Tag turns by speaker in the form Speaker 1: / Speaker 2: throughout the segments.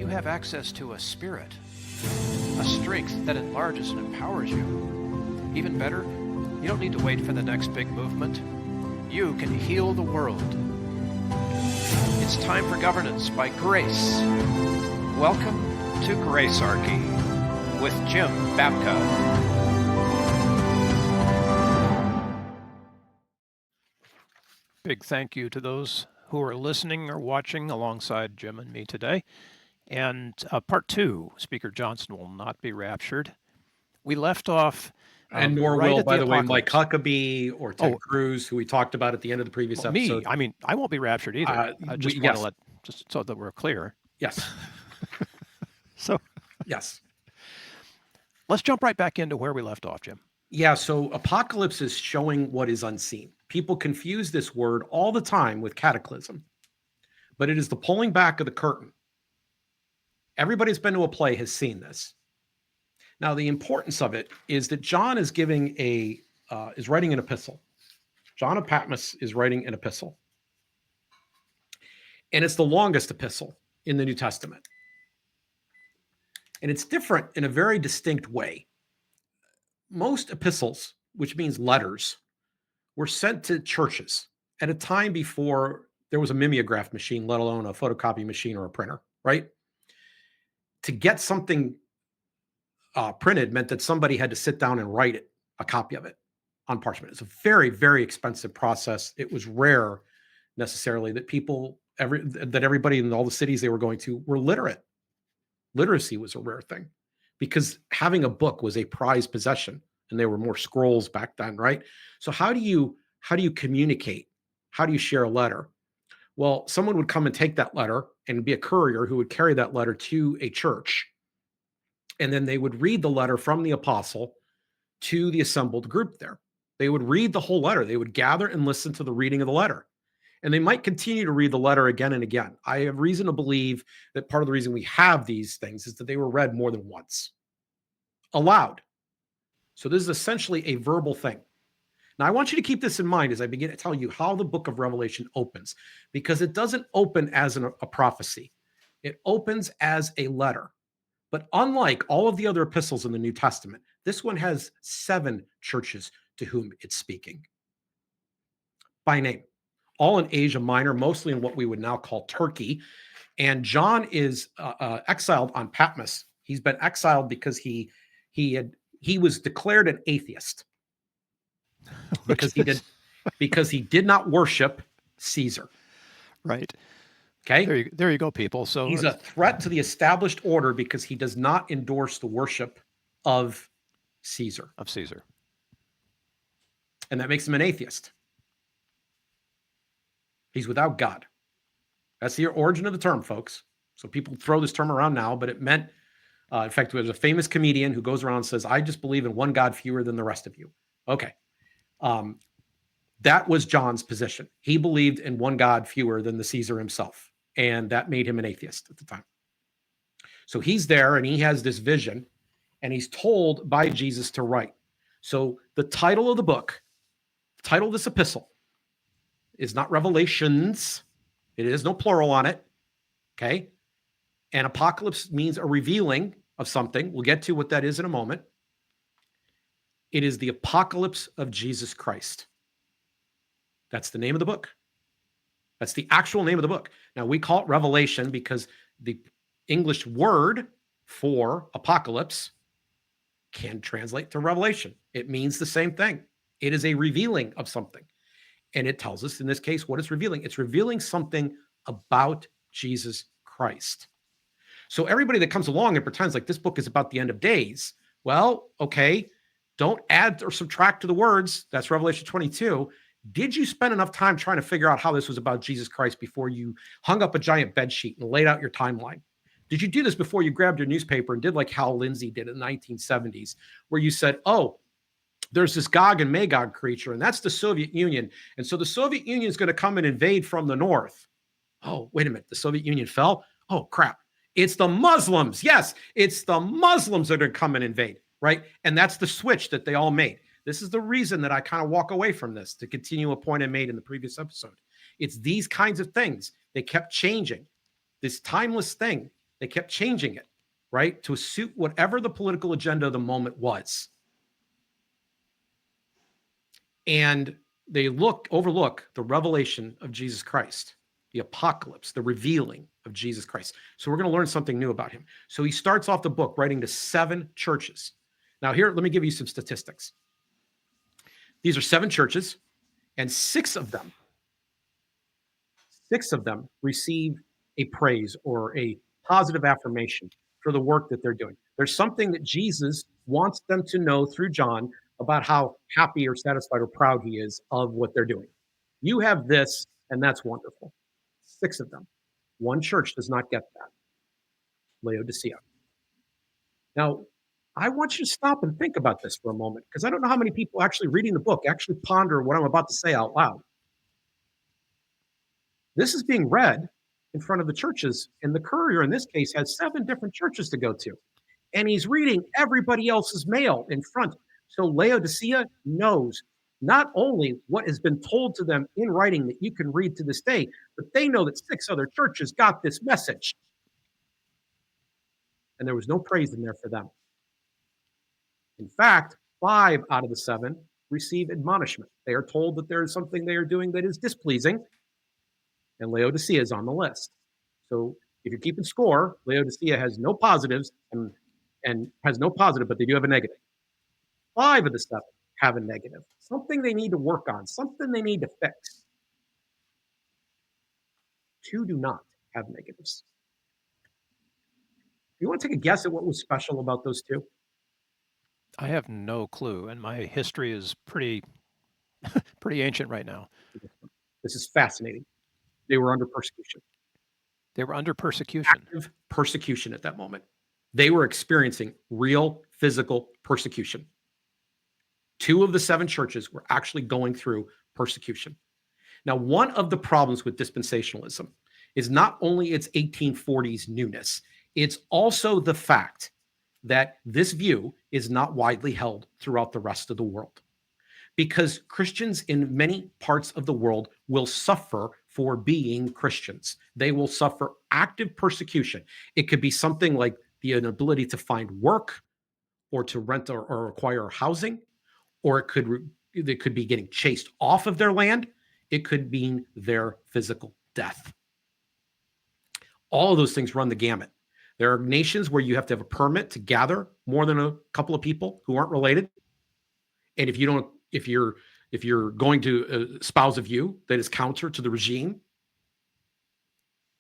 Speaker 1: have access to a spirit, a strength that enlarges and empowers you. Even better, you don't need to wait for the next big movement. You can heal the world. It's time for governance by grace. Welcome to Gracearchy with Jim Babka. Big thank you to those who are listening or watching alongside Jim and me today. And part two, Speaker Johnson will not be raptured. We left off...
Speaker 2: and nor
Speaker 1: right
Speaker 2: will,
Speaker 1: at
Speaker 2: by the way,
Speaker 1: apocalypse.
Speaker 2: Mike Huckabee or Ted Cruz, who we talked about at the end of the previous episode.
Speaker 1: Me, I mean, I won't be raptured either. I just want to let, just so that we're clear.
Speaker 2: Yes.
Speaker 1: So,
Speaker 2: yes.
Speaker 1: Let's jump right back into where we left off, Jim.
Speaker 2: Yeah, so apocalypse is showing what is unseen. People confuse this word all the time with cataclysm, but it is the pulling back of the curtain. Everybody who's been to a play has seen this. Now, the importance of it is that John is giving is writing an epistle. John of Patmos is writing an epistle. And it's the longest epistle in the New Testament. And it's different in a very distinct way. Most epistles, which means letters, were sent to churches at a time before there was a mimeograph machine, let alone a photocopy machine or a printer, right? To get something printed meant that somebody had to sit down and write it, a copy of it on parchment. It's a very, very expensive process. It was rare necessarily that everybody in all the cities they were going to were literate. Literacy was a rare thing because having a book was a prized possession, and there were more scrolls back then, right? So how do you communicate? How do you share a letter? Well, someone would come and take that letter and be a courier who would carry that letter to a church. And then they would read the letter from the apostle to the assembled group there. They would read the whole letter. They would gather and listen to the reading of the letter. And they might continue to read the letter again and again. I have reason to believe that part of the reason we have these things is that they were read more than once, aloud. So this is essentially a verbal thing. Now, I want you to keep this in mind as I begin to tell you how the book of Revelation opens, because it doesn't open as a prophecy. It opens as a letter. But unlike all of the other epistles in the New Testament, this one has 7 churches to whom it's speaking by name, all in Asia Minor, mostly in what we would now call Turkey. And John is exiled on Patmos. He's been exiled because he was declared an atheist because he did not worship Caesar.
Speaker 1: Right.
Speaker 2: Okay.
Speaker 1: There you go, people. So
Speaker 2: he's a threat to the established order because he does not endorse the worship of Caesar. And that makes him an atheist. He's without God. That's the origin of the term, folks. So people throw this term around now, but it meant, in fact, there's a famous comedian who goes around and says, I just believe in one God fewer than the rest of you. Okay. That was John's position. He believed in one God fewer than the Caesar himself. And that made him an atheist at the time. So he's there and he has this vision and he's told by Jesus to write. So the title of the book, the title of this epistle is not Revelations. It is no plural on it. Okay. And apocalypse means a revealing of something. We'll get to what that is in a moment. It is the apocalypse of Jesus Christ. That's the name of the book. That's the actual name of the book. Now, we call it Revelation because the English word for apocalypse can translate to revelation. It means the same thing. It is a revealing of something. And it tells us, in this case, what it's revealing. It's revealing something about Jesus Christ. So everybody that comes along and pretends like this book is about the end of days, well, okay, don't add or subtract to the words. That's Revelation 22. Did you spend enough time trying to figure out how this was about Jesus Christ before you hung up a giant bed sheet and laid out your timeline? Did you do this before you grabbed your newspaper and did like Hal Lindsey did in the 1970s, where you said, oh, there's this Gog and Magog creature, and that's the Soviet Union. And so the Soviet Union is going to come and invade from the north. Oh, wait a minute. The Soviet Union fell? Oh, crap. It's the Muslims. Yes, it's the Muslims that are going to come and invade, right? And that's the switch that they all made. This is the reason that I kind of walk away from this, to continue a point I made in the previous episode. It's these kinds of things. They kept changing. This timeless thing They kept changing it, right, to suit whatever the political agenda of the moment was. And they overlook the revelation of Jesus Christ, the apocalypse, the revealing of Jesus Christ. So we're going to learn something new about him. So he starts off the book writing to 7 churches. Now here, let me give you some statistics. These are 7 churches, and 6 of them receive a praise or a positive affirmation for the work that they're doing. There's something that Jesus wants them to know through John about how happy or satisfied or proud he is of what they're doing. You have this, and that's wonderful. 6 of them. One church does not get that. Laodicea. Now, I want you to stop and think about this for a moment, because I don't know how many people actually reading the book actually ponder what I'm about to say out loud. This is being read in front of the churches, and the courier in this case has 7 different churches to go to. And he's reading everybody else's mail in front. So Laodicea knows not only what has been told to them in writing that you can read to this day, but they know that 6 other churches got this message. And there was no praise in there for them. In fact, 5 out of the 7 receive admonishment. They are told that there is something they are doing that is displeasing, and Laodicea is on the list. So if you're keeping score, Laodicea has no positives and has no positive, but they do have a negative. 5 of the 7 have a negative, something they need to work on, something they need to fix. 2 do not have negatives. You want to take a guess at what was special about those 2?
Speaker 1: I have no clue, and my history is pretty ancient right now.
Speaker 2: This is fascinating. They were under persecution.
Speaker 1: They were under persecution.
Speaker 2: Active persecution at that moment. They were experiencing real physical persecution. 2 of the 7 churches were actually going through persecution. Now, one of the problems with dispensationalism is not only its 1840s newness, it's also the fact that this view is not widely held throughout the rest of the world. Because Christians in many parts of the world will suffer for being Christians. They will suffer active persecution. It could be something like the inability to find work, or to rent or acquire housing, or they could be getting chased off of their land. It could mean their physical death. All of those things run the gamut. There are nations where you have to have a permit to gather more than a couple of people who aren't related. And if you're going to espouse a view that is counter to the regime,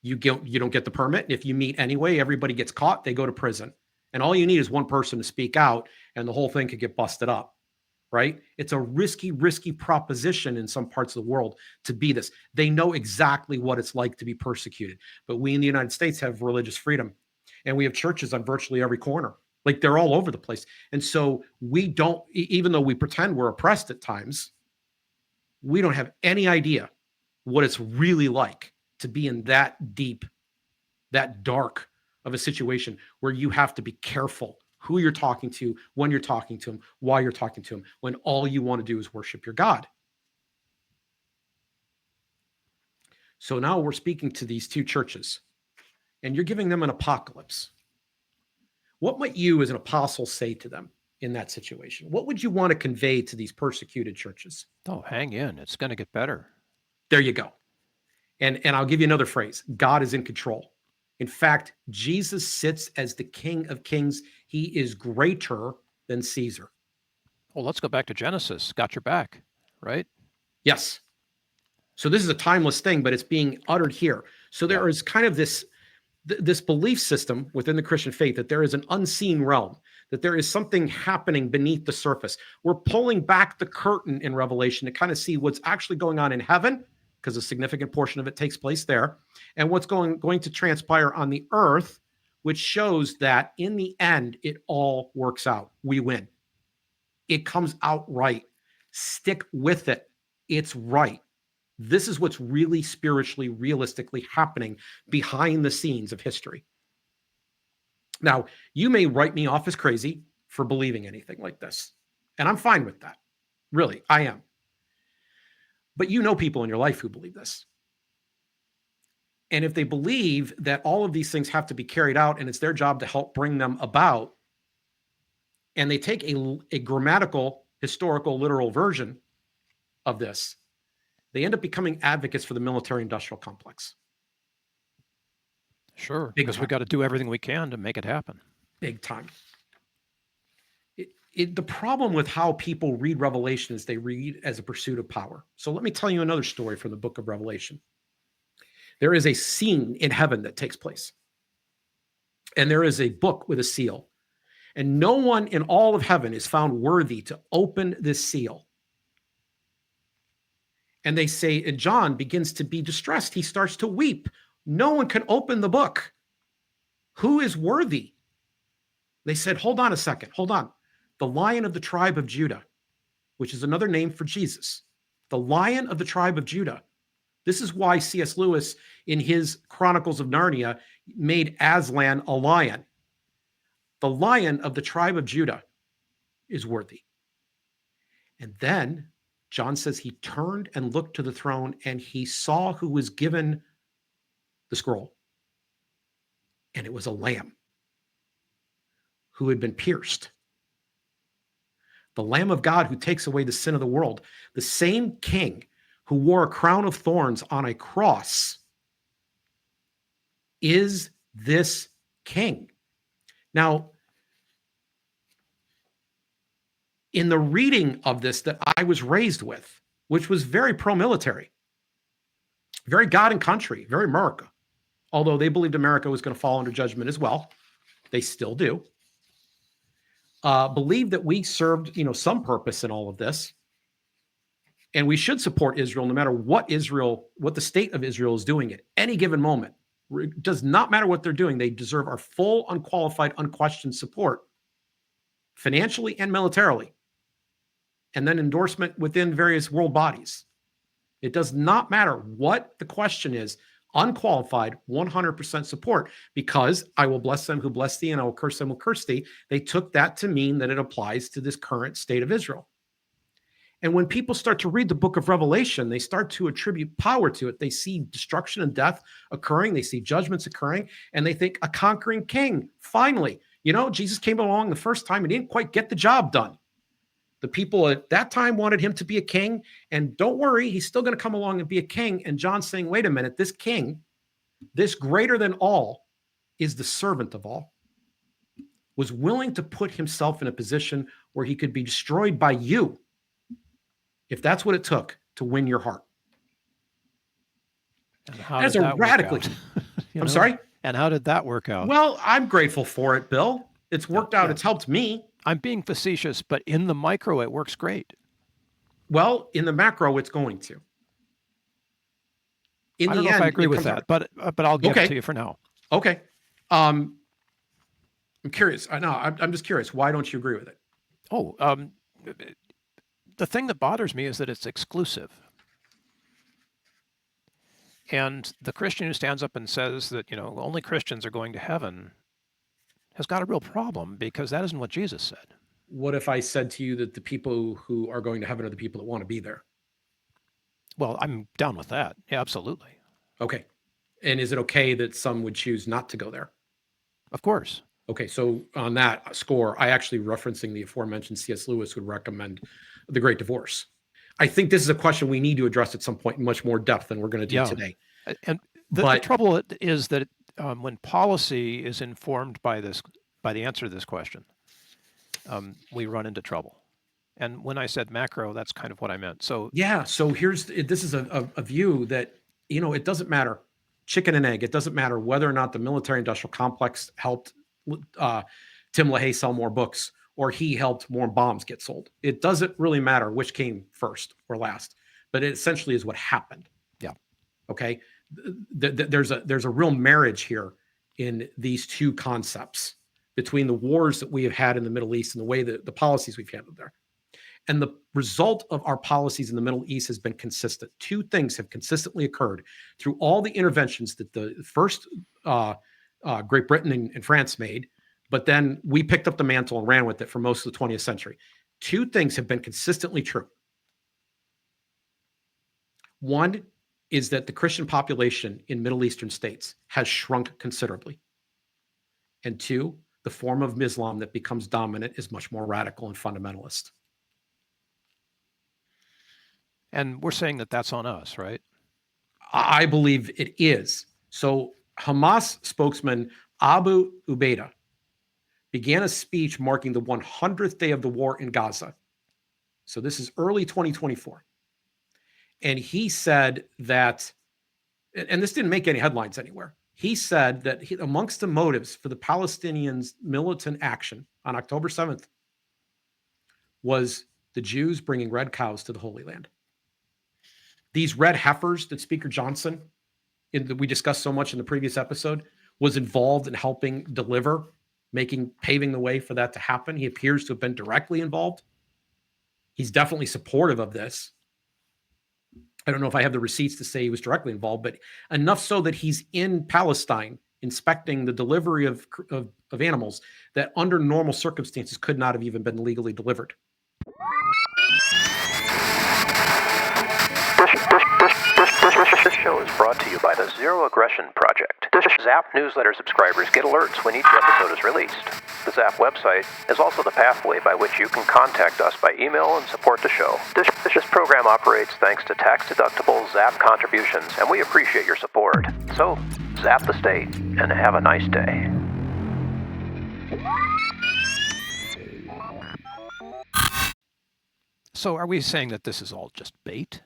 Speaker 2: you don't get the permit. And if you meet anyway, everybody gets caught, they go to prison. And all you need is one person to speak out, and the whole thing could get busted up, right? It's a risky proposition in some parts of the world to be this. They know exactly what it's like to be persecuted. But we in the United States have religious freedom, and we have churches on virtually every corner. Like, they're all over the place. And so we don't, even though we pretend we're oppressed at times, we don't have any idea what it's really like to be in that deep, that dark of a situation where you have to be careful who you're talking to, when you're talking to them, why you're talking to them, when all you want to do is worship your God. So now we're speaking to these 2 churches, and you're giving them an apocalypse. What might you as an apostle say to them in that situation? What would you want to convey to these persecuted churches?
Speaker 1: Oh, hang in. It's going to get better.
Speaker 2: There you go. And I'll give you another phrase. God is in control. In fact, Jesus sits as the King of Kings. He is greater than Caesar.
Speaker 1: Well, let's go back to Genesis. Got your back, right?
Speaker 2: Yes. So this is a timeless thing, but it's being uttered here. So there is kind of this belief system within the Christian faith that there is an unseen realm, that there is something happening beneath the surface. We're pulling back the curtain in Revelation to kind of see what's actually going on in heaven, because a significant portion of it takes place there, and what's going to transpire on the earth, which shows that in the end, it all works out. We win. It comes out right. Stick with it. It's right. This is what's really spiritually, realistically happening behind the scenes of history. Now, you may write me off as crazy for believing anything like this, and I'm fine with that. Really, I am. But you know people in your life who believe this. And if they believe that all of these things have to be carried out and it's their job to help bring them about, and they take a grammatical, historical, literal version of this, they end up becoming advocates for the military-industrial complex.
Speaker 1: Sure,
Speaker 2: Big
Speaker 1: because
Speaker 2: time.
Speaker 1: we got to do everything we can to make it happen.
Speaker 2: Big time. The problem with how people read Revelation is they read as a pursuit of power. So let me tell you another story from the book of Revelation. There is a scene in heaven that takes place. And there is a book with a seal. And no one in all of heaven is found worthy to open this seal. And they say, and John begins to be distressed. He starts to weep. No one can open the book. Who is worthy? They said, hold on a second. Hold on. The Lion of the tribe of Judah, which is another name for Jesus. The Lion of the tribe of Judah. This is why C.S. Lewis, in his Chronicles of Narnia, made Aslan a lion. The Lion of the tribe of Judah is worthy. And then John says he turned and looked to the throne and he saw who was given the scroll. And it was a lamb who had been pierced. The Lamb of God who takes away the sin of the world. The same king who wore a crown of thorns on a cross is this king. Now, in the reading of this that I was raised with, which was very pro-military, very God and country, very America, although they believed America was going to fall under judgment as well. They still do. Believed that we served, some purpose in all of this. And we should support Israel no matter what the state of Israel is doing at any given moment. It does not matter what they're doing. They deserve our full, unqualified, unquestioned support, financially and militarily, and then endorsement within various world bodies. It does not matter what the question is, unqualified, 100% support, because I will bless them who bless thee and I will curse them who curse thee. They took that to mean that it applies to this current state of Israel. And when people start to read the book of Revelation, they start to attribute power to it. They see destruction and death occurring. They see judgments occurring, and they think a conquering king. Finally, Jesus came along the first time and he didn't quite get the job done. The people at that time wanted him to be a king, and don't worry, he's still going to come along and be a king. And John's saying, wait a minute, this king, this greater than all, is the servant of all, was willing to put himself in a position where he could be destroyed by you, if that's what it took to win your heart.
Speaker 1: And how did that work out?
Speaker 2: I'm sorry?
Speaker 1: And how did that work out?
Speaker 2: Well, I'm grateful for it, Bill. It's worked out. Yeah. It's helped me.
Speaker 1: I'm being facetious, but in the micro, it works great.
Speaker 2: Well, in the macro, it's going to.
Speaker 1: I don't know if I agree with that, but I'll give it to you for now.
Speaker 2: Okay. I'm curious. I'm just curious. Why don't you agree with it?
Speaker 1: The thing that bothers me is that it's exclusive. And the Christian who stands up and says that, only Christians are going to heaven has got a real problem, because that isn't what Jesus said.
Speaker 2: What if I said to you that the people who are going to heaven are the people that want to be there?
Speaker 1: Well, I'm down with that. Yeah, absolutely.
Speaker 2: Okay. And is it okay that some would choose not to go there?
Speaker 1: Of course.
Speaker 2: Okay. So on that score, I actually, referencing the aforementioned C.S. Lewis, would recommend The Great Divorce. I think this is a question we need to address at some point in much more depth than we're going to do today.
Speaker 1: And the trouble is that when policy is informed by the answer to this question, we run into trouble. And when I said macro, that's kind of what I meant. So
Speaker 2: yeah. So this is a view that, it doesn't matter, chicken and egg. It doesn't matter whether or not the military-industrial complex helped Tim LaHaye sell more books, or he helped more bombs get sold. It doesn't really matter which came first or last, but it essentially is what happened.
Speaker 1: Yeah.
Speaker 2: Okay. There's a real marriage here in these two concepts between the wars that we have had in the Middle East and the way that the policies we've handled there. And the result of our policies in the Middle East has been consistent. Two things have consistently occurred through all the interventions that the first Great Britain and France made, but then we picked up the mantle and ran with it for most of the 20th century. Two things have been consistently true. One, is that the Christian population in Middle Eastern states has shrunk considerably. And two, the form of Islam that becomes dominant is much more radical and fundamentalist.
Speaker 1: And we're saying that that's on us, right?
Speaker 2: I believe it is. So Hamas spokesman Abu Ubaidah began a speech marking the 100th day of the war in Gaza. So this is early 2024. And he said that, and this didn't make any headlines anywhere. He said that amongst the motives for the Palestinians' militant action on October 7th was the Jews bringing red cows to the Holy Land. These red heifers that Speaker Johnson, we discussed so much in the previous episode, was involved in helping deliver, paving the way for that to happen. He appears to have been directly involved. He's definitely supportive of this. I don't know if I have the receipts to say he was directly involved, but enough so that he's in Palestine inspecting the delivery of animals that under normal circumstances could not have even been legally delivered.
Speaker 3: This show is brought to you by the Zero Aggression Project. Zap newsletter subscribers get alerts when each episode is released. The Zap website is also the pathway by which you can contact us by email and support the show. This program operates thanks to tax-deductible Zap contributions, and we appreciate your support. So, zap the state, and have a nice day.
Speaker 1: So are we saying that this is all just bait?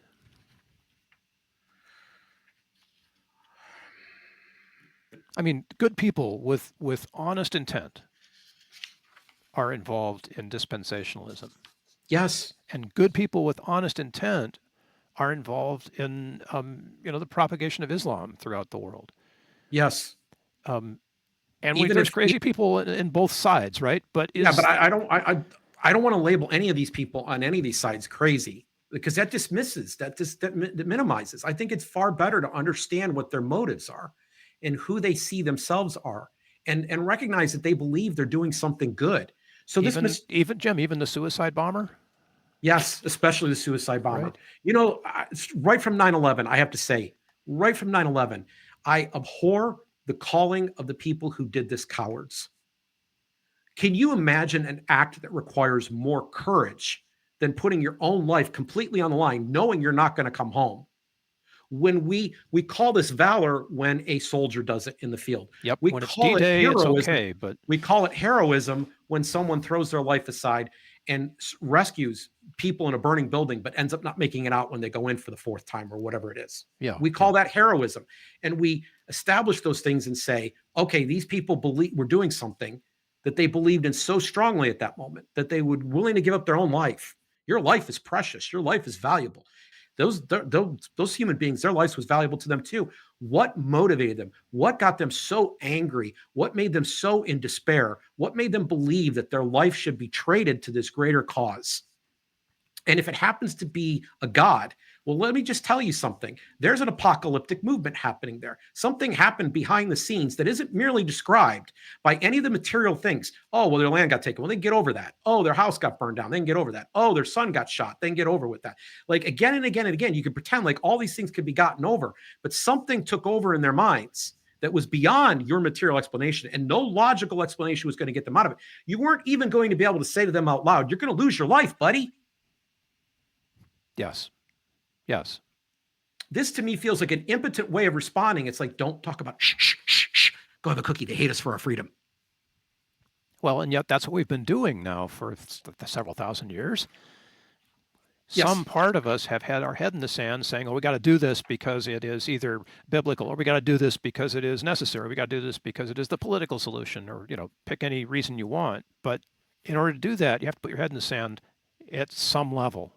Speaker 1: I mean, good people with honest intent are involved in dispensationalism.
Speaker 2: Yes.
Speaker 1: And good people with honest intent are involved in, the propagation of Islam throughout the world.
Speaker 2: Yes.
Speaker 1: And there's crazy people in both sides, right? But
Speaker 2: I don't want to label any of these people on any of these sides crazy, because that dismisses, that minimizes. I think it's far better to understand what their motives are and who they see themselves are, and recognize that they believe they're doing something good. So
Speaker 1: even Jim, even the suicide bomber?
Speaker 2: Yes, especially the suicide bomber.
Speaker 1: Right.
Speaker 2: Right from 9/11, I have to say, right from 9/11, I abhor the calling of the people who did this cowards. Can you imagine an act that requires more courage than putting your own life completely on the line, knowing you're not going to come home? When we call this valor when a soldier does it in the field.
Speaker 1: Yep.
Speaker 2: We
Speaker 1: when
Speaker 2: call
Speaker 1: it's D-Day,
Speaker 2: it heroism.
Speaker 1: it's okay, but
Speaker 2: we call it heroism when someone throws their life aside and rescues people in a burning building, but ends up not making it out when they go in for the fourth time or whatever it is.
Speaker 1: Yeah.
Speaker 2: We call that heroism. And we establish those things and say, okay, these people were doing something that they believed in so strongly at that moment that they would willing to give up their own life. Your life is precious. Your life is valuable. Those human beings, their lives was valuable to them too. What motivated them? What got them so angry? What made them so in despair? What made them believe that their life should be traded to this greater cause? And if it happens to be a God, well, let me just tell you something. There's an apocalyptic movement happening there. Something happened behind the scenes that isn't merely described by any of the material things. Oh, well, their land got taken. Well, they can get over that. Oh, their house got burned down. They can get over that. Oh, their son got shot. They can get over with that. Like again and again and again, you can pretend like all these things could be gotten over, but something took over in their minds that was beyond your material explanation, and no logical explanation was going to get them out of it. You weren't even going to be able to say to them out loud, you're going to lose your life, buddy.
Speaker 1: Yes. Yes.
Speaker 2: This to me feels like an impotent way of responding. It's like, don't talk about shh. Go have a cookie. They hate us for our freedom.
Speaker 1: Well, and yet that's what we've been doing now for several thousand years.
Speaker 2: Yes.
Speaker 1: Some part of us have had our head in the sand saying, oh, we got to do this because it is either biblical, or we got to do this because it is necessary. We got to do this because it is the political solution, or, pick any reason you want. But in order to do that, you have to put your head in the sand at some level.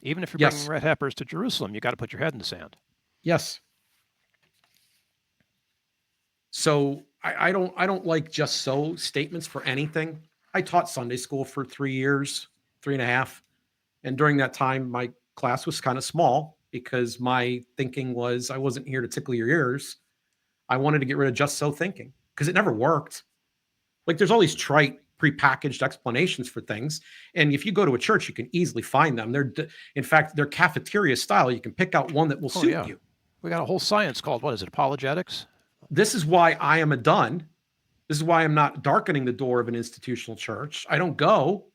Speaker 1: Even if you're bringing red heifers to Jerusalem, you got to put your head in the sand.
Speaker 2: Yes. So I don't like just so statements for anything. I taught Sunday school for 3 years, 3.5. And during that time, my class was kind of small because my thinking was I wasn't here to tickle your ears. I wanted to get rid of just so thinking because it never worked. Like there's all these trite prepackaged explanations for things. And if you go to a church, you can easily find them. In fact, they're cafeteria style. You can pick out one that will suit you.
Speaker 1: We got a whole science called, what is it, apologetics?
Speaker 2: This is why I am a dun. This is why I'm not darkening the door of an institutional church. I don't go.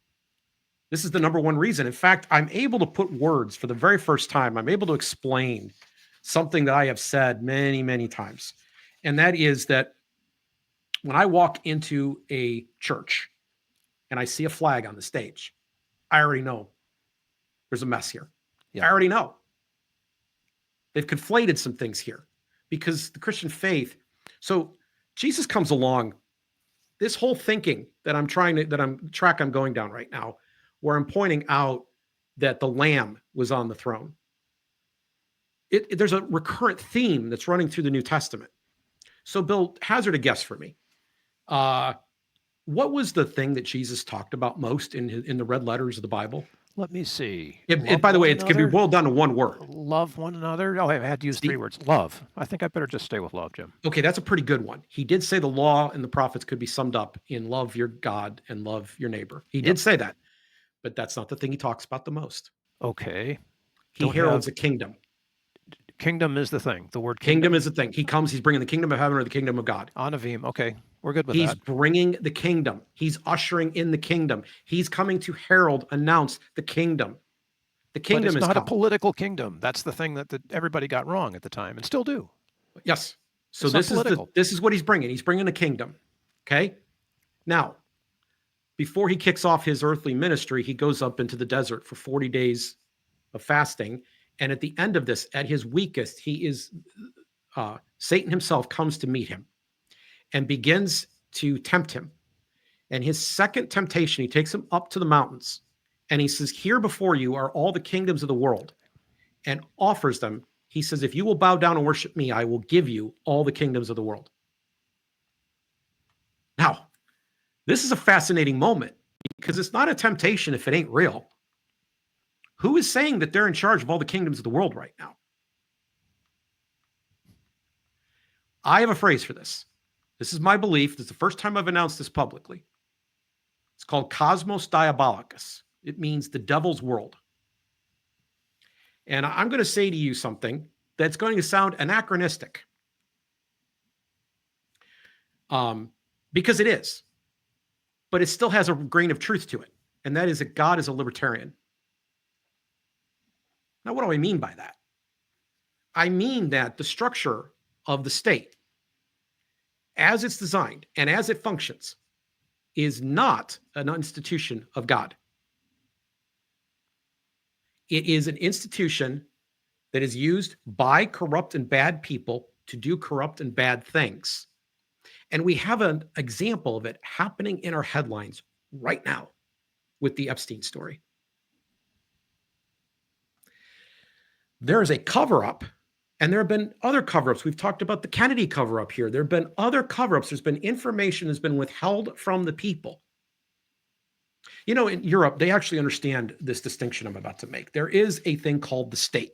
Speaker 2: This is the number one reason. In fact, I'm able to put words for the very first time. I'm able to explain something that I have said many, many times. And that is that when I walk into a church and I see a flag on the stage, I already know there's a mess here.
Speaker 1: Yeah.
Speaker 2: I already know. They've conflated some things here because the Christian faith. So Jesus comes along. This whole thinking that I'm going down right now, where I'm pointing out that the Lamb was on the throne. There's a recurrent theme that's running through the New Testament. So, Bill, hazard a guess for me. What was the thing that Jesus talked about most in the red letters of the Bible?
Speaker 1: Let me see.
Speaker 2: By the way, it can be boiled down to one word.
Speaker 1: Love one another. Oh, I had to use 3 words. Love. I think I better just stay with love, Jim.
Speaker 2: Okay, that's a pretty good one. He did say the law and the prophets could be summed up in love your God and love your neighbor. He did say that, but that's not the thing he talks about the most.
Speaker 1: Okay.
Speaker 2: He heralds a kingdom.
Speaker 1: Kingdom is the thing. The word
Speaker 2: kingdom is the thing. He comes, he's bringing the kingdom of heaven or the kingdom of God.
Speaker 1: Anavim. Okay. We're good with that.
Speaker 2: He's bringing the kingdom. He's ushering in the kingdom. He's coming to herald, announce the kingdom. The kingdom
Speaker 1: but it's
Speaker 2: is
Speaker 1: not
Speaker 2: come.
Speaker 1: a political kingdom. That's the thing that everybody got wrong at the time and still do.
Speaker 2: Yes. So
Speaker 1: this
Speaker 2: is what he's bringing. He's bringing a kingdom. Okay. Now, before he kicks off his earthly ministry, he goes up into the desert for 40 days of fasting. And at the end of this, at his weakest, Satan himself comes to meet him and begins to tempt him. And his second temptation, he takes him up to the mountains and he says, here before you are all the kingdoms of the world, and offers them. He says, if you will bow down and worship me, I will give you all the kingdoms of the world. Now, this is a fascinating moment because it's not a temptation if it ain't real. Who is saying that they're in charge of all the kingdoms of the world right now? I have a phrase for this. This is my belief. This is the first time I've announced this publicly. It's called Cosmos Diabolicus. It means the devil's world. And I'm going to say to you something that's going to sound anachronistic. Because it is. But it still has a grain of truth to it. And that is that God is a libertarian. Now, what do I mean by that? I mean that the structure of the state, as it's designed and as it functions, is not an institution of God. It is an institution that is used by corrupt and bad people to do corrupt and bad things. And we have an example of it happening in our headlines right now with the Epstein story. There is a cover-up, and there have been other cover-ups. We've talked about the Kennedy cover-up here. There have been other cover-ups. There's been information that's been withheld from the people. You know, in Europe, they actually understand this distinction I'm about to make. There is a thing called the state.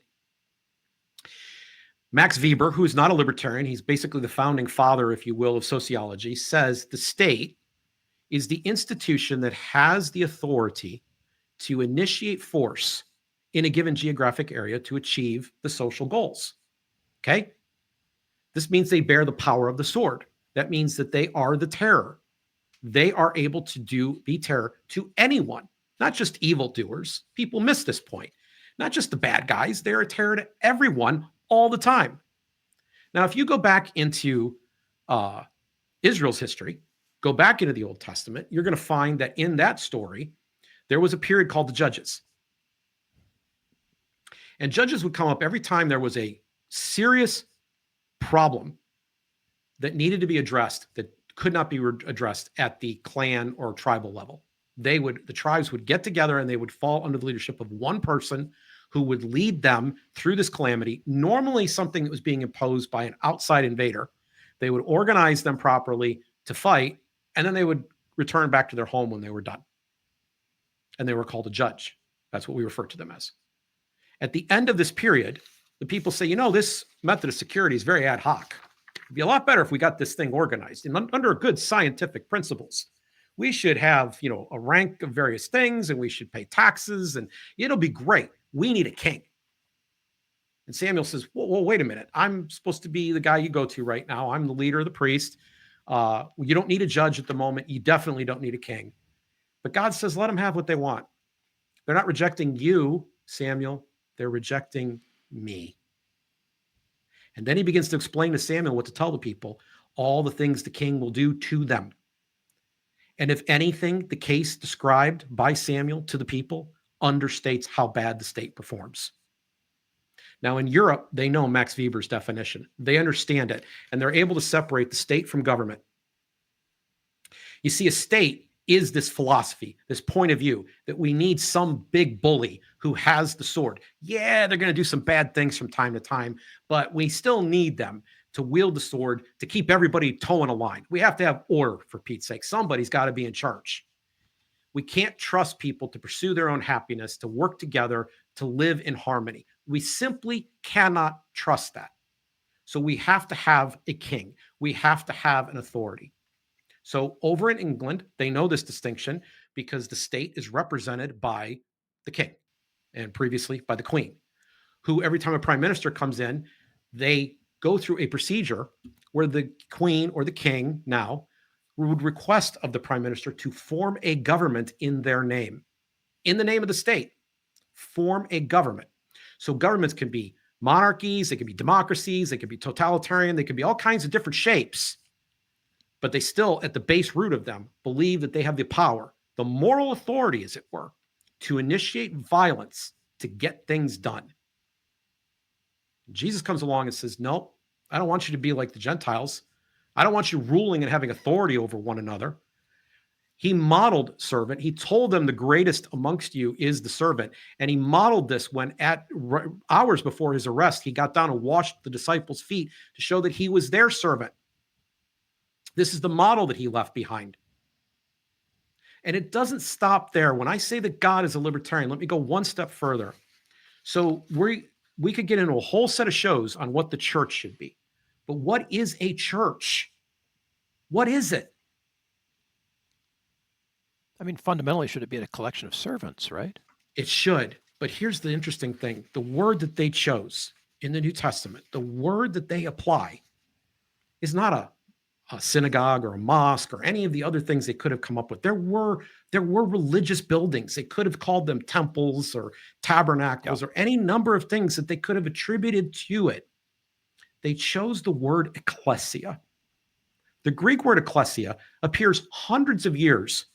Speaker 2: Max Weber, who is not a libertarian, he's basically the founding father, if you will, of sociology, says the state is the institution that has the authority to initiate force in a given geographic area to achieve the social goals. Okay? This means they bear the power of the sword. That means that they are the terror. They are able to be terror to anyone, not just evildoers. People miss this point. Not just the bad guys. They're a terror to everyone all the time. Now, if you go back into Israel's history, go back into the Old Testament, you're going to find that in that story, there was a period called the Judges. And judges would come up every time there was a serious problem that needed to be addressed that could not be addressed at the clan or tribal level. The tribes would get together and they would fall under the leadership of one person who would lead them through this calamity, normally something that was being imposed by an outside invader. They would organize them properly to fight, and then they would return back to their home when they were done. And they were called a judge. That's what we refer to them as. At the end of this period, the people say, you know, this method of security is very ad hoc. It'd be a lot better if we got this thing organized and under good scientific principles. We should have, you know, a rank of various things, and we should pay taxes, and it'll be great. We need a king. And Samuel says, well, wait a minute. I'm supposed to be the guy you go to right now. I'm the leader, the priest. You don't need a judge at the moment. You definitely don't need a king. But God says, let them have what they want. They're not rejecting you, Samuel. They're rejecting me. And then he begins to explain to Samuel what to tell the people, all the things the king will do to them. And if anything, the case described by Samuel to the people understates how bad the state performs. Now, in Europe, they know Max Weber's definition. They understand it, and they're able to separate the state from government. You see, a state is this philosophy, this point of view that we need some big bully who has the sword. Yeah, they're going to do some bad things from time to time, but we still need them to wield the sword to keep everybody toeing a line. We have to have order, for Pete's sake. Somebody's got to be in charge. We can't trust people to pursue their own happiness, to work together, to live in harmony. We simply cannot trust that. So we have to have a king. We have to have an authority. So over in England, they know this distinction because the state is represented by the king and previously by the queen, who every time a prime minister comes in, they go through a procedure where the queen or the king now would request of the prime minister to form a government in their name, in the name of the state, form a government. So governments can be monarchies, they can be democracies, they can be totalitarian, they can be all kinds of different shapes. But they still, at the base root of them, believe that they have the power, the moral authority, as it were, to initiate violence to get things done. Jesus comes along and says, no, I don't want you to be like the Gentiles. I don't want you ruling and having authority over one another. He modeled servant. He told them the greatest amongst you is the servant. And he modeled this when at hours before his arrest, he got down and washed the disciples' feet to show that he was their servant. This is the model that he left behind. And it doesn't stop there. When I say that God is a libertarian, let me go one step further. So we could get into a whole set of shows on what the church should be. But what is a church? What is it?
Speaker 1: I mean, fundamentally, should it be a collection of servants, right?
Speaker 2: It should. But here's the interesting thing. The word that they chose in the New Testament, the word that they apply is not a synagogue or a mosque or any of the other things they could have come up with. There were religious buildings. They could have called them temples or tabernacles or any number of things that they could have attributed to it. They chose the word ecclesia. The Greek word ecclesia appears hundreds of years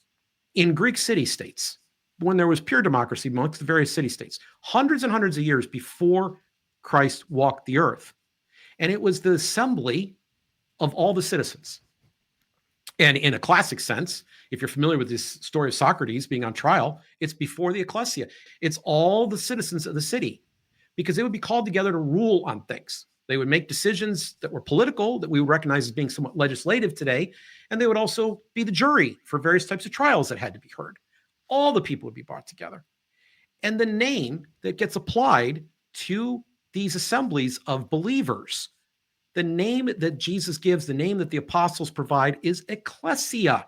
Speaker 2: in Greek city-states when there was pure democracy amongst the various city-states, hundreds and hundreds of years before Christ walked the earth. And it was the assembly of all the citizens. And in a classic sense, if you're familiar with this story of Socrates being on trial, it's before the ecclesia. It's all the citizens of the city, because they would be called together to rule on things. They would make decisions that were political, that we would recognize as being somewhat legislative today, and they would also be the jury for various types of trials that had to be heard. All the people would be brought together. And the name that gets applied to these assemblies of believers, the name that Jesus gives, the name that the apostles provide, is ecclesia,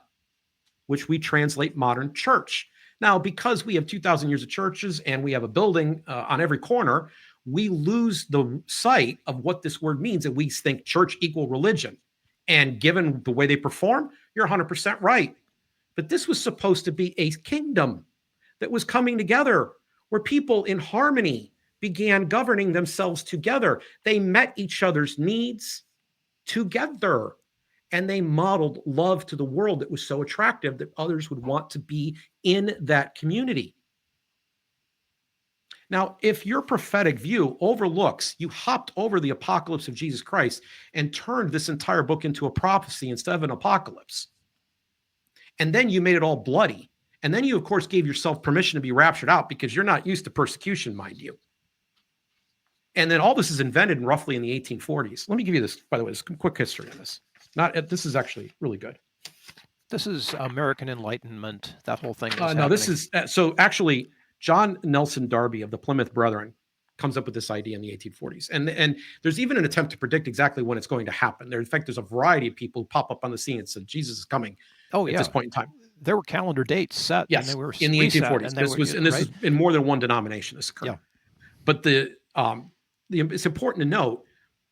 Speaker 2: which we translate modern church. Now, because we have 2,000 years of churches and we have a building on every corner, we lose the sight of what this word means, and we think church equal religion. And given the way they perform, you're 100% right. But this was supposed to be a kingdom that was coming together where people in harmony began governing themselves together. They met each other's needs together, and they modeled love to the world that was so attractive that others would want to be in that community. Now, if your prophetic view overlooks, you hopped over the apocalypse of Jesus Christ and turned this entire book into a prophecy instead of an apocalypse, and then you made it all bloody, and then you, of course, gave yourself permission to be raptured out because you're not used to persecution, mind you. And then all this is invented roughly in the 1840s. Let me give you this, by the way, this quick history on this. This is actually really good.
Speaker 1: This is American Enlightenment, that whole thing.
Speaker 2: No, this is, so actually, John Nelson Darby of the Plymouth Brethren comes up with this idea in the 1840s. And there's even an attempt to predict exactly when it's going to happen. In fact, there's a variety of people who pop up on the scene and said, Jesus is coming at this point in time.
Speaker 1: There were calendar dates set.
Speaker 2: Yes,
Speaker 1: and they were
Speaker 2: in the 1840s. This is in more than one denomination. This occurred.
Speaker 1: Yeah.
Speaker 2: But it's important to note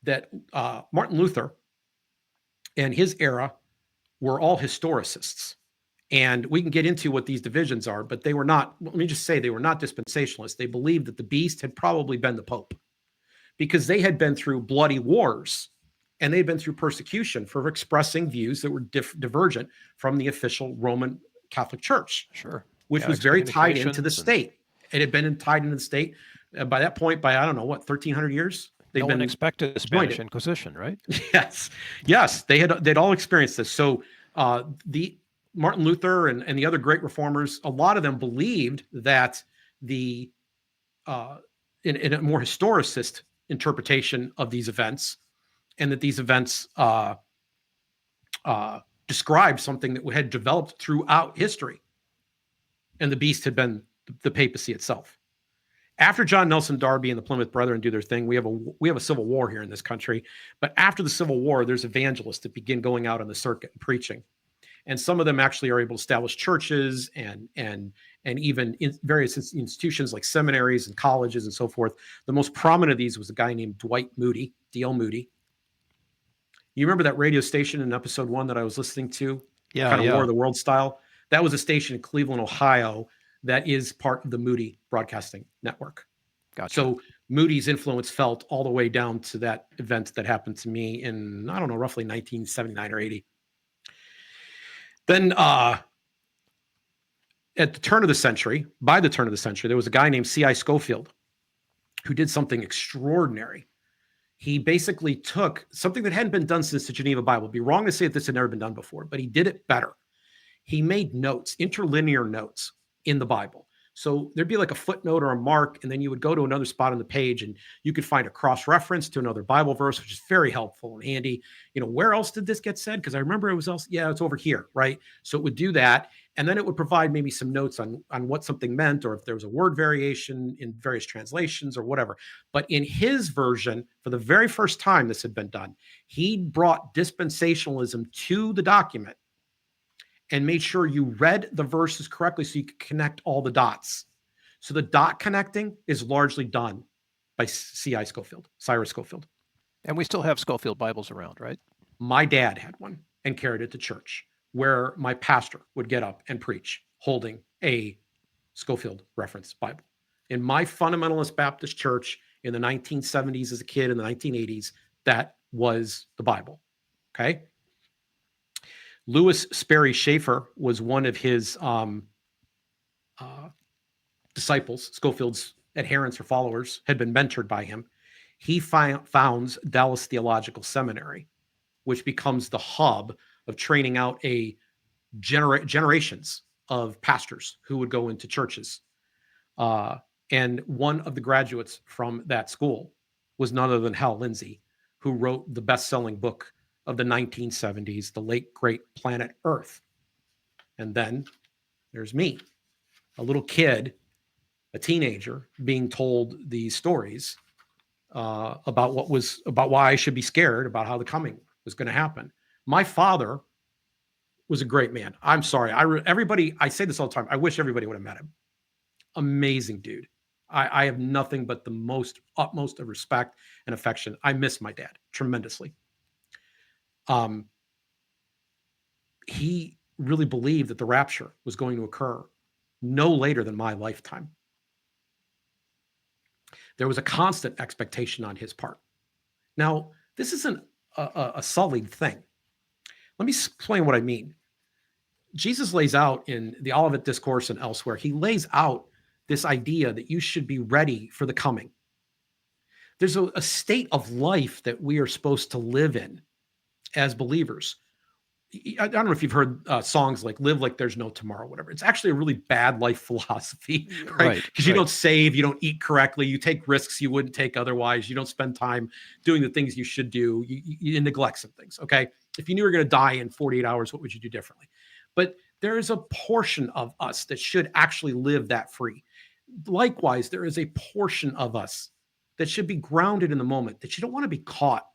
Speaker 2: that Martin Luther and his era were all historicists. And we can get into what these divisions are, but they were not, let me just say, they were not dispensationalists. They believed that the beast had probably been the Pope because they had been through bloody wars and they'd been through persecution for expressing views that were divergent from the official Roman Catholic Church.
Speaker 1: Sure.
Speaker 2: Which was very tied into the state. It had been tied into the state. By that point, by, I don't know, what, 1,300 years?
Speaker 1: No one expected the Spanish Inquisition, right?
Speaker 2: Yes. They'd all experienced this. So the Martin Luther and the other great reformers, a lot of them believed that in a more historicist interpretation of these events, and that these events describe something that had developed throughout history. And the beast had been the papacy itself. After John Nelson Darby and the Plymouth Brethren do their thing, we have a civil war here in this country. But after the Civil War, there's evangelists that begin going out on the circuit and preaching. And some of them actually are able to establish churches and even in various institutions like seminaries and colleges and so forth. The most prominent of these was a guy named Dwight Moody, D.L. Moody. You remember that radio station in episode 1 that I was listening to?
Speaker 1: Yeah,
Speaker 2: kind of War of the World style. That was a station in Cleveland, Ohio, that is part of the Moody Broadcasting Network.
Speaker 1: Gotcha.
Speaker 2: So Moody's influence felt all the way down to that event that happened to me in, I don't know, roughly 1979 or 80. Then at the turn of the century, by the turn of the century, there was a guy named C.I. Scofield who did something extraordinary. He basically took something that hadn't been done since the Geneva Bible. It'd be wrong to say that this had never been done before, but he did it better. He made notes, interlinear notes in the Bible. So there'd be like a footnote or a mark, and then you would go to another spot on the page and you could find a cross-reference to another Bible verse, which is very helpful and handy. You know, where else did this get said? Because I remember it was else. Yeah, it's over here, right? So it would do that. And then it would provide maybe some notes on what something meant, or if there was a word variation in various translations or whatever. But in his version, for the very first time this had been done, he brought dispensationalism to the document and made sure you read the verses correctly so you could connect all the dots. So the dot connecting is largely done by Cyrus Scofield.
Speaker 1: And we still have Scofield Bibles around, right?
Speaker 2: My dad had one and carried it to church, where my pastor would get up and preach holding a Scofield reference Bible. In my fundamentalist Baptist church in the 1970s as a kid, in the 1980s, that was the Bible, okay? Louis Sperry Schaefer was one of his disciples. Scofield's adherents or followers had been mentored by him. He founds Dallas Theological Seminary, which becomes the hub of training out generations of pastors who would go into churches. And one of the graduates from that school was none other than Hal Lindsey, who wrote the best-selling book of the 1970s, The Late Great Planet Earth. And then there's me, a little kid, a teenager, being told these stories about why I should be scared about how the coming was going to happen. My father was a great man. I'm sorry. I say this all the time. I wish everybody would have met him. Amazing dude. I have nothing but the utmost of respect and affection. I miss my dad tremendously. He really believed that the rapture was going to occur no later than my lifetime. There was a constant expectation on his part. Now, this isn't a sullied thing. Let me explain what I mean. Jesus lays out in the Olivet Discourse and elsewhere, he lays out this idea that you should be ready for the coming. There's a state of life that we are supposed to live in as believers. I don't know if you've heard songs like "Live Like There's No Tomorrow," whatever. It's actually a really bad life philosophy, right? Because you don't save, you don't eat correctly, you take risks you wouldn't take otherwise, you don't spend time doing the things you should do, you neglect some things, okay? If you knew you were going to die in 48 hours, what would you do differently? But there is a portion of us that should actually live that free. Likewise, there is a portion of us that should be grounded in the moment, that you don't want to be caught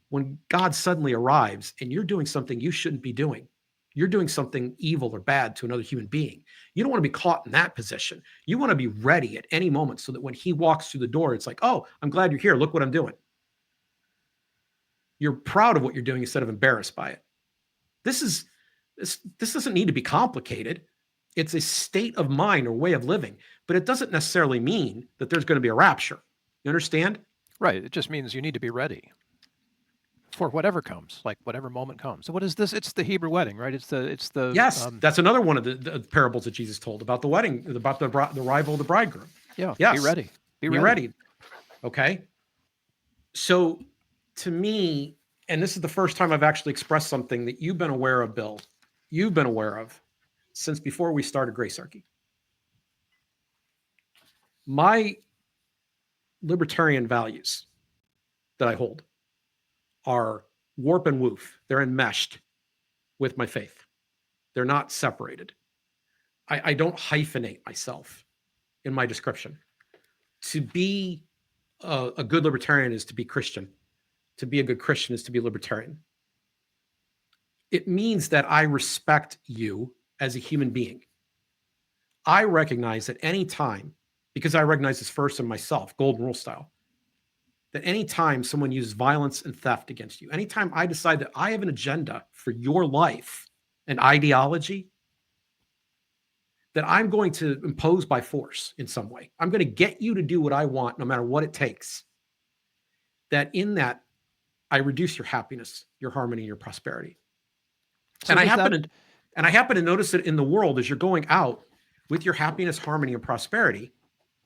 Speaker 2: when God suddenly arrives and you're doing something you shouldn't be doing. you're doing something evil or bad to another human being. You don't want to be caught in that position. You want to be ready at any moment so that when he walks through the door, it's like, oh, I'm glad you're here. Look what I'm doing. You're proud of what you're doing instead of embarrassed by it. This doesn't need to be complicated. It's a state of mind or way of living, but it doesn't necessarily mean that there's going to be a rapture. You understand?
Speaker 1: Right. It just means you need to be ready for whatever comes, like whatever moment comes. So what is this? It's the Hebrew wedding, right? It's the
Speaker 2: Yes, that's another one of the parables that Jesus told about the wedding, about the arrival of the bridegroom.
Speaker 1: Yeah.
Speaker 2: Yes.
Speaker 1: Be ready.
Speaker 2: Be ready. Okay. So to me, and this is the first time I've actually expressed something that you've been aware of, Bill. You've been aware of since before we started Gracearchy. My libertarian values that I hold are warp and woof. They're enmeshed with my faith. They're not separated. I don't hyphenate myself in my description. To be a good libertarian is to be Christian. To be a good Christian is to be libertarian. It means that I respect you as a human being. I recognize at any time, because I recognize this first in myself, golden rule style, that anytime someone uses violence and theft against you, anytime I decide that I have an agenda for your life, an ideology, that I'm going to impose by force in some way, I'm going to get you to do what I want, no matter what it takes, that in that, I reduce your happiness, your harmony, your prosperity.
Speaker 1: So
Speaker 2: and I happen to notice it in the world as you're going out with your happiness, harmony, and prosperity.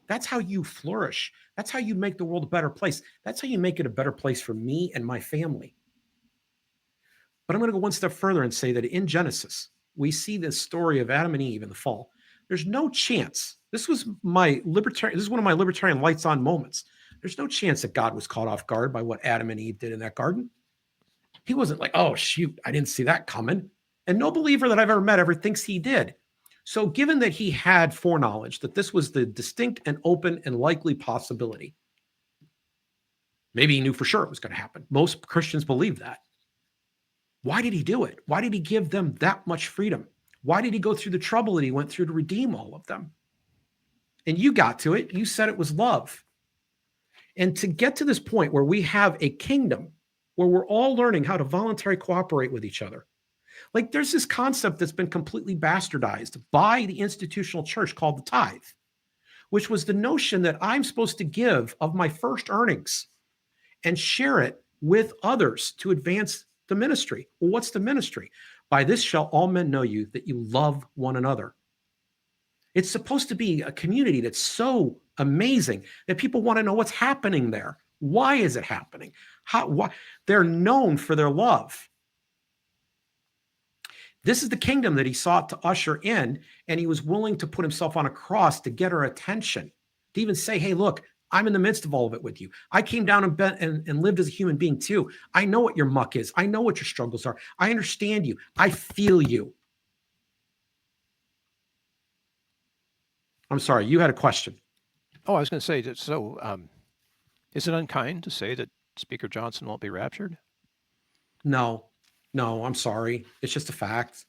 Speaker 2: That's how you flourish. That's how you make the world a better place. That's how you make it a better place for me and my family. But I'm going to go one step further and say that in Genesis, we see this story of Adam and Eve in the fall. There's no chance. This is one of my libertarian lights on moments. There's no chance that God was caught off guard by what Adam and Eve did in that garden. He wasn't like, oh, shoot, I didn't see that coming. And no believer that I've ever met ever thinks he did. So given that he had foreknowledge that this was the distinct and open and likely possibility, maybe he knew for sure it was going to happen. Most Christians believe that. Why did he do it? Why did he give them that much freedom? Why did he go through the trouble that he went through to redeem all of them? And you got to it. You said it was love. And to get to this point where we have a kingdom where we're all learning how to voluntarily cooperate with each other. Like there's this concept that's been completely bastardized by the institutional church called the tithe, which was the notion that I'm supposed to give of my first earnings and share it with others to advance the ministry. Well, what's the ministry? By this shall all men know you, that you love one another. It's supposed to be a community that's so amazing that people want to know what's happening there. Why is it happening? Why? They're known for their love. This is the kingdom that he sought to usher in, and he was willing to put himself on a cross to get our attention, to even say, hey, look, I'm in the midst of all of it with you. I came down and lived as a human being too. I know what your muck is. I know what your struggles are. I understand you. I feel you. I'm sorry, you had a question.
Speaker 1: Oh, I was going to say, so is it unkind to say that Speaker Johnson won't be raptured?
Speaker 2: No, I'm sorry. It's just a fact.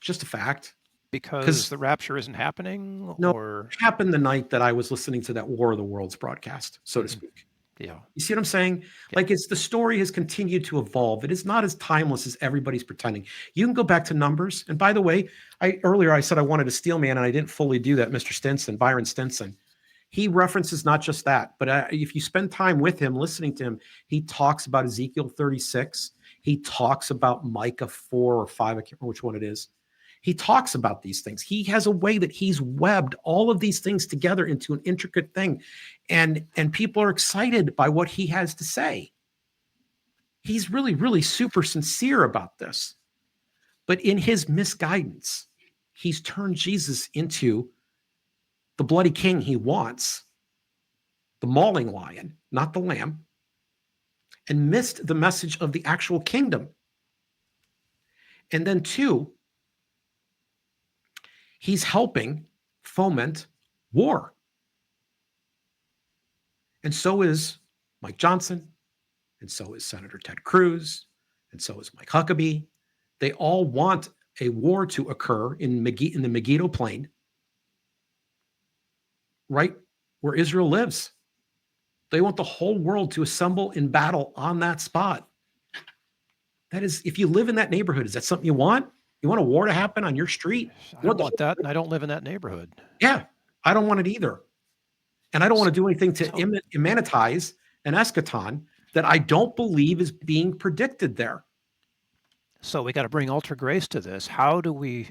Speaker 2: Just a fact.
Speaker 1: Because the rapture isn't happening?
Speaker 2: No,
Speaker 1: or
Speaker 2: it happened the night that I was listening to that War of the Worlds broadcast, so to speak.
Speaker 1: Yeah.
Speaker 2: You see what I'm saying? Yeah. Like the story has continued to evolve. It is not as timeless as everybody's pretending. You can go back to Numbers. And by the way, earlier I said I wanted a steel man, and I didn't fully do that. Mr. Stinson, Byron Stinson. He references not just that, but if you spend time with him, listening to him, he talks about Ezekiel 36. He talks about Micah 4 or 5. I can't remember which one it is. He talks about these things. He has a way that he's webbed all of these things together into an intricate thing. And people are excited by what he has to say. He's really, really super sincere about this. But in his misguidance, he's turned Jesus into the bloody king he wants, the mauling lion, not the lamb, and missed the message of the actual kingdom. And then two, he's helping foment war. And so is Mike Johnson, and so is Senator Ted Cruz, and so is Mike Huckabee. They all want a war to occur in the Megiddo Plain, right where Israel lives. They want the whole world to assemble in battle on that spot. That is, if you live in that neighborhood, is that something you want? You want a war to happen on your street?
Speaker 1: I don't want that, and I don't live in that neighborhood.
Speaker 2: Yeah, I don't want it either. And I don't want to do anything to
Speaker 1: So-
Speaker 2: immanentize an eschaton that I don't believe is being predicted there.
Speaker 1: So we got to bring ultra grace to this. How do we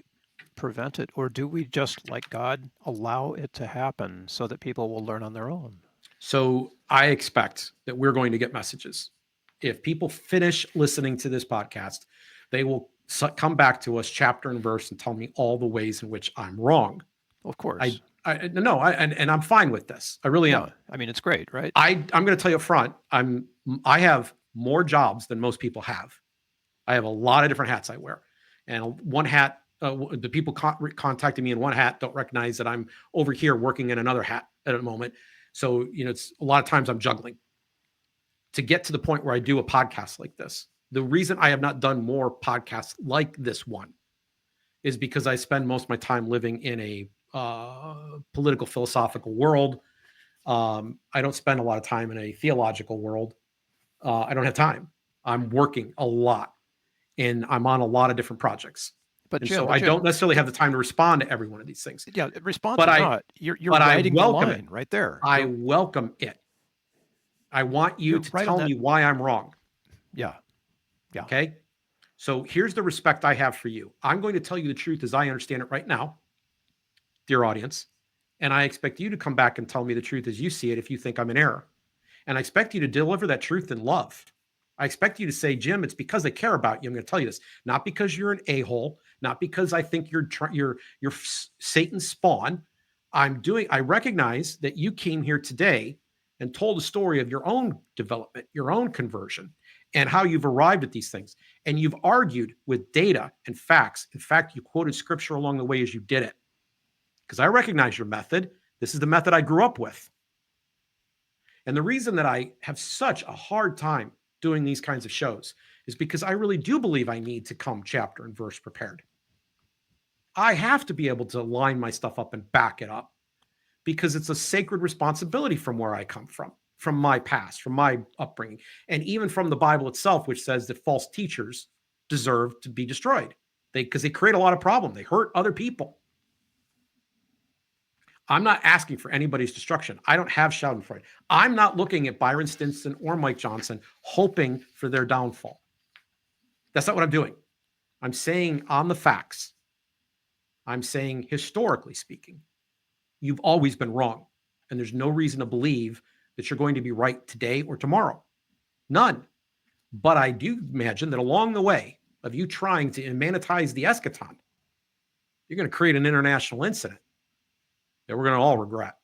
Speaker 1: prevent it? Or do we just, like God, allow it to happen so that people will learn on their own?
Speaker 2: So I expect that we're going to get messages. If people finish listening to this podcast, they will come back to us chapter and verse and tell me all the ways in which I'm wrong.
Speaker 1: Of course.
Speaker 2: And I'm fine with this. I really am.
Speaker 1: I mean, it's great, right?
Speaker 2: I'm going to tell you up front, I have more jobs than most people have. I have a lot of different hats I wear. And one hat, the people contacting me in one hat don't recognize that I'm over here working in another hat at a moment. So, it's a lot of times I'm juggling to get to the point where I do a podcast like this. The reason I have not done more podcasts like this one is because I spend most of my time living in a political philosophical world. I don't spend a lot of time in a theological world. I don't have time. I'm working a lot and I'm on a lot of different projects. But Jim, I don't necessarily have the time to respond to every one of these things.
Speaker 1: Yeah, respond or not. You're writing the line right there.
Speaker 2: I welcome it. I want you to tell me why I'm wrong.
Speaker 1: Yeah. Yeah.
Speaker 2: Okay. So here's the respect I have for you. I'm going to tell you the truth as I understand it right now, dear audience. And I expect you to come back and tell me the truth as you see it if you think I'm in error. And I expect you to deliver that truth in love. I expect you to say, Jim, it's because I care about you. I'm going to tell you this, not because you're an a-hole, not because I think you're Satan's spawn. I recognize that you came here today and told a story of your own development, your own conversion, and how you've arrived at these things. And you've argued with data and facts. In fact, you quoted scripture along the way as you did it. Because I recognize your method. This is the method I grew up with. And the reason that I have such a hard time doing these kinds of shows is because I really do believe I need to come chapter and verse prepared. I have to be able to line my stuff up and back it up because it's a sacred responsibility from where I come from my past, from my upbringing, and even from the Bible itself, which says that false teachers deserve to be destroyed because they create a lot of problem. They hurt other people. I'm not asking for anybody's destruction. I don't have Schadenfreude. I'm not looking at Byron Stinson or Mike Johnson hoping for their downfall. That's not what I'm doing. I'm saying on the facts. I'm saying historically speaking, you've always been wrong. And there's no reason to believe that you're going to be right today or tomorrow. None. But I do imagine that along the way of you trying to immanentize the eschaton, you're going to create an international incident that we're going to all regret.